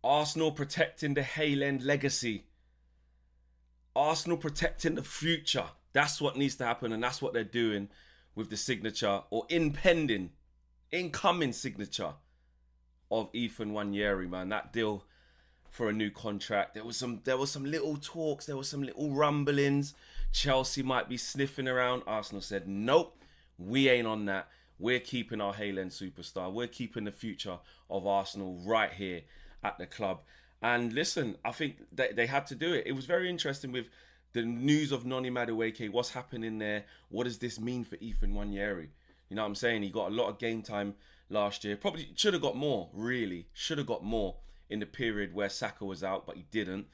Arsenal protecting the Hale legacy. Arsenal protecting the future. That's what needs to happen, and that's what they're doing with the signature or incoming signature of Ethan Nwaneri, man. That deal for a new contract. There was some little talks, there was some little rumblings. Chelsea might be sniffing around. Arsenal said, nope, we ain't on that. We're keeping our Hale superstar. We're keeping the future of Arsenal right here at the club. And listen, I think they had to do it. It was very interesting with the news of Noni Madueke. What's happening there? What does this mean for Ethan Nwaneri? You know what I'm saying? He got a lot of game time last year. Probably should have got more, really. Should have got more in the period where Saka was out, but he didn't.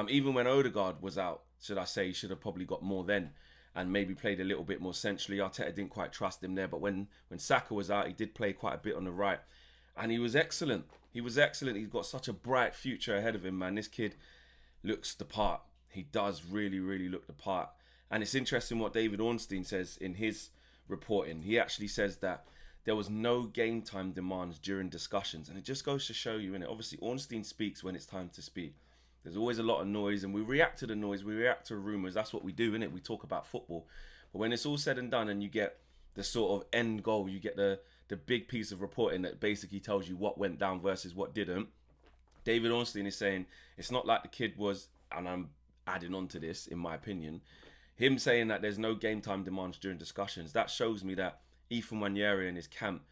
Even when Odegaard was out, should I say, he should have probably got more then and maybe played a little bit more centrally. Arteta didn't quite trust him there, but when Saka was out, he did play quite a bit on the right. And he was excellent. He was excellent. He's got such a bright future ahead of him, man. This kid looks the part. He does really, really look the part. And it's interesting what David Ornstein says in his reporting. He actually says that there was no game time demands during discussions. And it just goes to show you, innit? Obviously, Ornstein speaks when it's time to speak. There's always a lot of noise, and we react to the noise. We react to rumours. That's what we do, innit? We talk about football. But when it's all said and done and you get the sort of end goal, you get the big piece of reporting that basically tells you what went down versus what didn't. David Ornstein is saying it's not like the kid was, and I'm adding on to this, in my opinion, him saying that there's no game time demands during discussions. That shows me that Ethan Nwaneri and his camp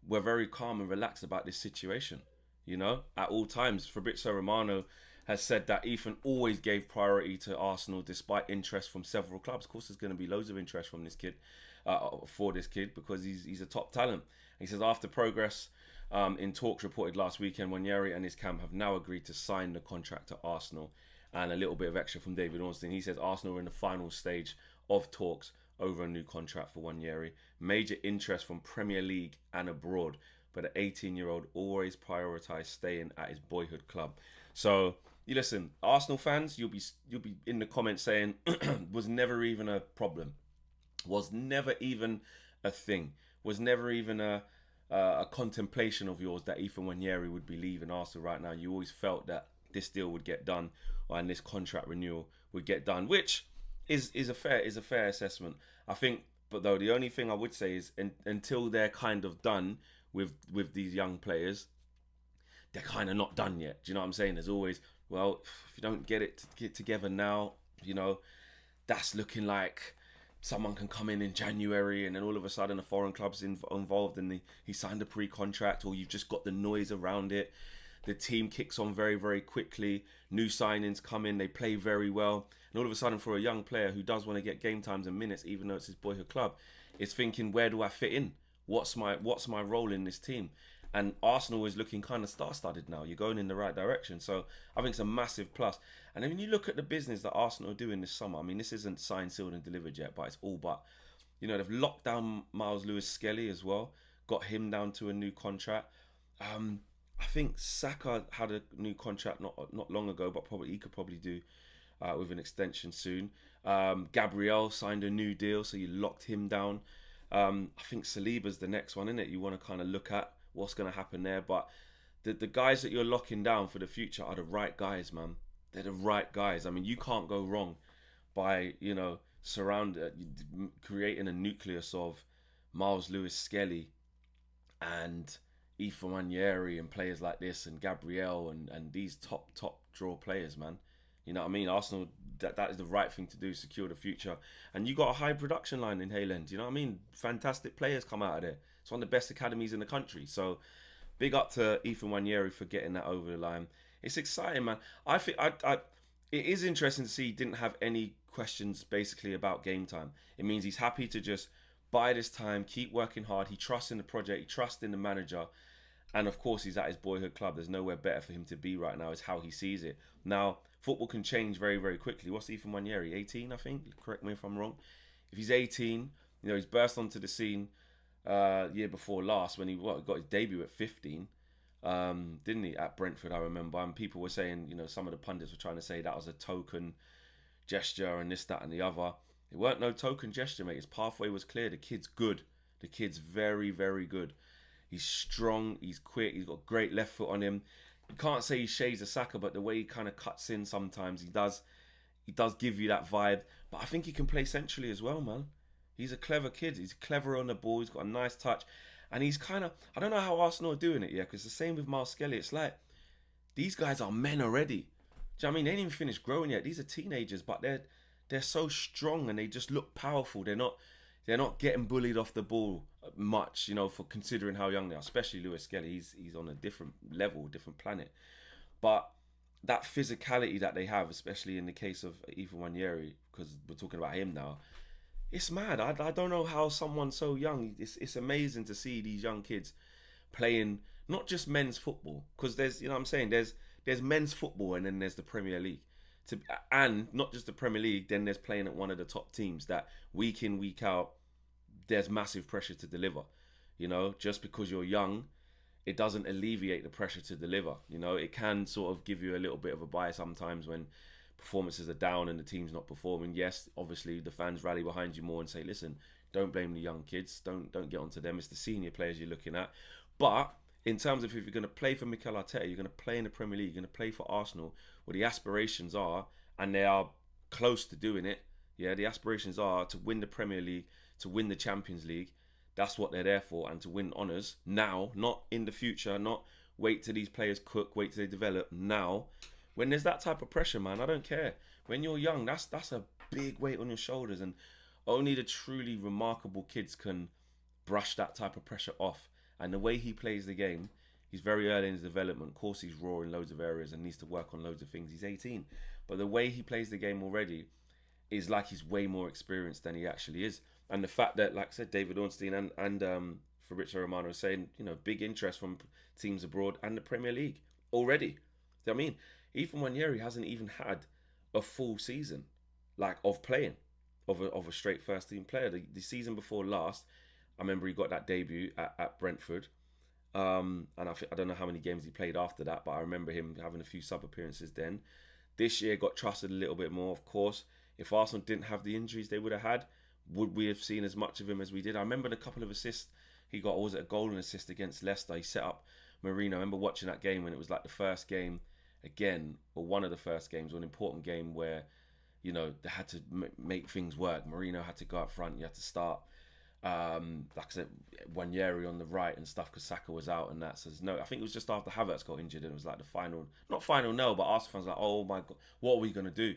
were very calm and relaxed about this situation. You know, at all times, Fabrizio Romano has said that Ethan always gave priority to Arsenal despite interest from several clubs. Of course, there's going to be loads of interest from this kid, for this kid, because he's a top talent. He says after progress in talks reported last weekend, Nwaneri and his camp have now agreed to sign the contract to Arsenal. And a little bit of extra from David Ornstein. He says Arsenal are in the final stage of talks over a new contract for Nwaneri. Major interest from Premier League and abroad, but the 18-year-old always prioritised staying at his boyhood club. So you listen, Arsenal fans, you'll be in the comments saying was never even a problem, was never even a thing, was never even a contemplation of yours that Ethan Nwaneri would be leaving Arsenal right now. You always felt that this deal would get done and this contract renewal would get done, which is a fair assessment, I think. But though the only thing I would say is until they're kind of done with these young players, they're kind of not done yet. Do you know what I'm saying? There's always, well, if you don't get together now, you know, that's looking like someone can come in January and then all of a sudden a foreign club's involved and he signed a pre-contract, or you've just got the noise around it. The team kicks on very, very quickly. New signings come in, they play very well. And all of a sudden, for a young player who does want to get game times and minutes, even though it's his boyhood club, is thinking, where do I fit in? What's my role in this team? And Arsenal is looking kind of star-studded now. You're going in the right direction. So I think it's a massive plus. And then when you look at the business that Arsenal are doing this summer, I mean, this isn't signed, sealed and delivered yet, but it's all but. You know, they've locked down Miles Lewis-Skelly as well. Got him down to a new contract. I think Saka had a new contract not long ago, but he could probably do with an extension soon. Gabriel signed a new deal, so you locked him down. I think Saliba's the next one, isn't it? You want to kind of look at what's going to happen there. But the guys that you're locking down for the future are the right guys, man. They're the right guys. I mean, you can't go wrong by, you know, creating a nucleus of Miles Lewis-Skelly and Ethan Nwaneri and players like this and Gabriel and these top draw players, man. You know what I mean? Arsenal, that is the right thing to do, secure the future. And you got a high production line in Hale. You know what I mean? Fantastic players come out of there. It's one of the best academies in the country. So big up to Ethan Nwaneri for getting that over the line. It's exciting, man. I think it is interesting to see he didn't have any questions basically about game time. It means he's happy to just buy this time, keep working hard. He trusts in the project, he trusts in the manager. And of course, he's at his boyhood club. There's nowhere better for him to be right now, is how he sees it. Now, football can change very, very quickly. What's Ethan Nwaneri? 18, I think? Correct me if I'm wrong. If he's 18, you know, he's burst onto the scene year before last when he got his debut at 15, didn't he, at Brentford, I remember. And people were saying, you know, some of the pundits were trying to say that was a token gesture and this, that and the other. It weren't no token gesture, mate. His pathway was clear. The kid's good. The kid's very, very good. He's strong, he's quick, he's got great left foot on him. you can't say he shades of Saka, but the way he kind of cuts in sometimes, he does give you that vibe. But I think he can play centrally as well, man. He's a clever kid. He's clever on the ball. He's got a nice touch. And he's kind of, I don't know how Arsenal are doing it yet, because the same with Miles Skelly. It's like, these guys are men already. Do you know what I mean? They ain't even finished growing yet. These are teenagers, but they're so strong and they just look powerful. They're not getting bullied off the ball much, for considering how young they are. Especially Lewis Skelly. He's on a different level, different planet. But that physicality that they have, especially in the case of Ethan Nwaneri, because we're talking about him now, it's mad. I don't know how someone so young. It's amazing to see these young kids playing not just men's football, because there's, what I'm saying, there's men's football and then there's the Premier League. And not just the Premier League, then there's playing at one of the top teams that week in, week out, there's massive pressure to deliver. Just because you're young, it doesn't alleviate the pressure to deliver. It can sort of give you a little bit of a bias sometimes when performances are down and the team's not performing. Yes, obviously the fans rally behind you more and say, listen, don't blame the young kids. Don't get onto them. It's the senior players you're looking at. But in terms of if you're going to play for Mikel Arteta, you're going to play in the Premier League, you're going to play for Arsenal, where the aspirations are, and they are close to doing it. Yeah, the aspirations are to win the Premier League, to win the Champions League. That's what they're there for, and to win honours now, not in the future, not wait till these players cook, wait till they develop. Now, when there's that type of pressure, man, I don't care. When you're young, that's a big weight on your shoulders, and only the truly remarkable kids can brush that type of pressure off. And the way he plays the game, he's very early in his development. Of course, he's raw in loads of areas and needs to work on loads of things. He's 18. But the way he plays the game already is like he's way more experienced than he actually is. And the fact that, like I said, David Ornstein and Fabrizio Romano are saying, big interest from teams abroad and the Premier League already. Do you know what I mean? Ethan Nwaneri hasn't even had a full season, of playing, of a straight first team player. The season before last, I remember he got that debut at Brentford. And I don't know how many games he played after that, but I remember him having a few sub appearances then. This year got trusted a little bit more, of course. If Arsenal didn't have the injuries they would have had, would we have seen as much of him as we did? I remember the couple of assists he got. Was it a goal and assist against Leicester? He set up Marino. I remember watching that game when it was like the first game again, or one of the first games, or an important game where, they had to make things work. Marino had to go up front. You had to start, like I said, Nwaneri on the right and stuff because Saka was out and that. So no, I think it was just after Havertz got injured and it was like the final, not final no, but Arsenal fans were like, oh my God, what are we going to do?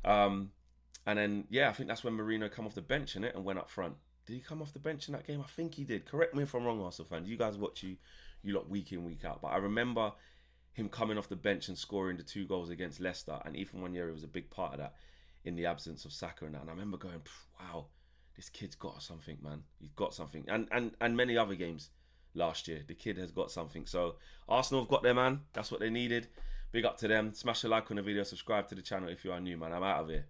And then, I think that's when Marino come off the bench in it and went up front. Did he come off the bench in that game? I think he did. Correct me if I'm wrong, Arsenal fans. You guys watch you lot week in, week out. But I remember him coming off the bench and scoring the 2 goals against Leicester. And Ethan Nwaneri was a big part of that in the absence of Saka and that. And I remember going, wow, this kid's got something, man. He's got something. And many other games last year. The kid has got something. So Arsenal have got their man. That's what they needed. Big up to them. Smash a like on the video. Subscribe to the channel if you are new, man. I'm out of here.